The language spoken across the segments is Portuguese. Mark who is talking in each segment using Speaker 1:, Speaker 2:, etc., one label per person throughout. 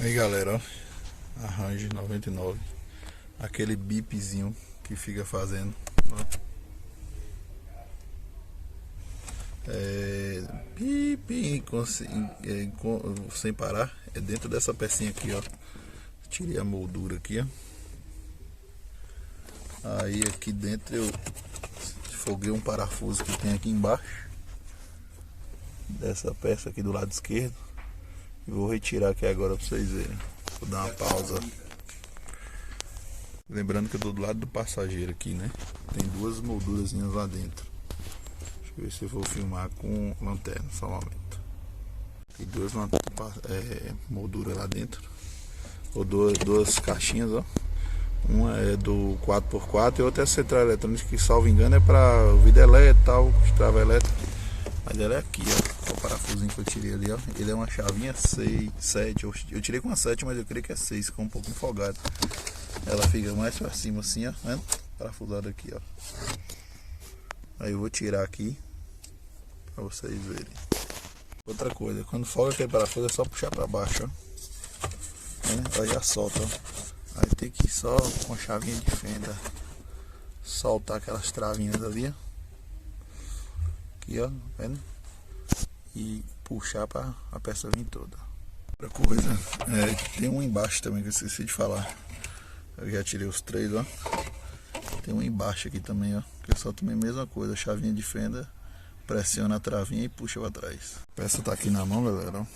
Speaker 1: Aí galera, ó, Arrange 99, aquele bipzinho que fica fazendo, ó. Bip sem parar, é dentro dessa pecinha aqui, ó. Tirei a moldura aqui, ó. Aí aqui dentro eu foguei um parafuso que tem aqui embaixo dessa peça aqui do lado esquerdo. E vou retirar aqui agora pra vocês verem. Vou dar uma pausa. Lembrando que eu tô do lado do passageiro aqui, né? Tem duas moldurazinhas lá dentro. Deixa eu ver se eu vou filmar com lanterna, só um momento. Tem duas molduras lá dentro. Ou duas caixinhas, ó. Uma é do 4x4 e outra é a central eletrônica, que salvo engano é para vida elétrica e tal, trava elétrica. Mas ela é aqui, ó. O parafusinho que eu tirei ali, ó. Ele é uma chavinha 6, 7. Eu tirei com a 7, mas eu creio que é 6, ficou um pouco folgado. Ela fica mais pra cima assim, ó. Né? Parafusado aqui, ó. Aí eu vou tirar aqui pra vocês verem. Outra coisa, quando folga aquele parafuso é só puxar pra baixo, ó. Né? Aí já solta, ó. Aí tem que só com a chavinha de fenda soltar aquelas travinhas ali, ó. Aqui, ó, vendo? E puxar para a peça vir toda. Outra coisa, tem um embaixo também que eu esqueci de falar. Eu já tirei os três, ó. Tem um embaixo aqui também, ó. Que eu só também a mesma coisa, chavinha de fenda, pressiona a travinha e puxa para trás. A peça tá aqui na mão, galera, ó.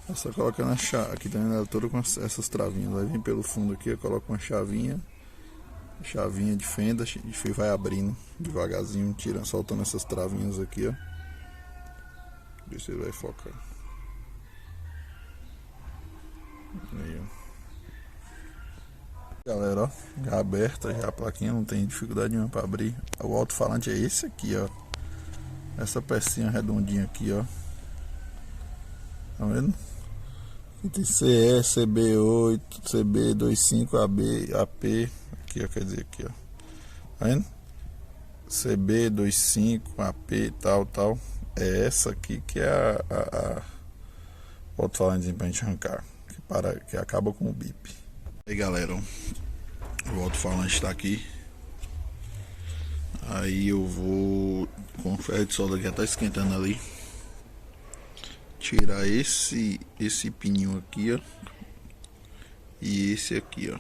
Speaker 1: Eu só coloca na chave, aqui também ela toda com essas travinhas. Vai vir pelo fundo aqui, eu coloco uma chavinha de fenda e vai abrindo devagarzinho, tirando, soltando essas travinhas aqui, ó. Ver se ele vai focar. Aí, ó. Galera, ó, já aberta já a plaquinha, não tem dificuldade nenhuma para abrir. O alto-falante é esse aqui, ó. Essa pecinha redondinha aqui, ó. Tá vendo? Aqui tem CE, CB8, CB25, AB, AP. Aqui, ó, quer dizer aqui, ó. Tá vendo? CB25, AP, tal. É essa aqui que é o alto-falante pra gente arrancar. Que acaba com o bip. Aí galera, ó, o alto-falante está aqui. Aí eu vou com o ferro de solda que já tá esquentando ali, tirar esse pininho aqui, ó, e esse aqui, ó.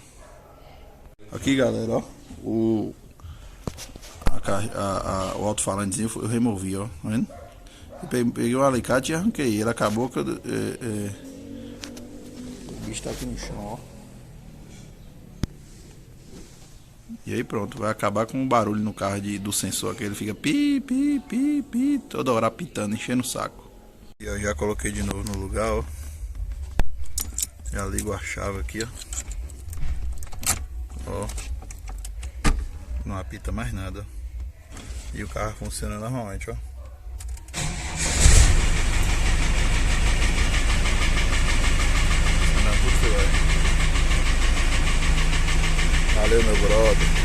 Speaker 1: Aqui galera, ó, o alto-falantezinho eu removi, ó, tá vendo? Eu peguei o alicate e arranquei. Ele acabou que o bicho tá aqui no chão, ó. E aí pronto, vai acabar com o barulho no carro do sensor, que ele fica pi, toda hora apitando, enchendo o saco. E eu já coloquei de novo no lugar, ó. Já ligo a chave aqui, ó. Não apita mais nada. E o carro funciona normalmente, ó. Funciona tudo que vai. Valeu, meu brother.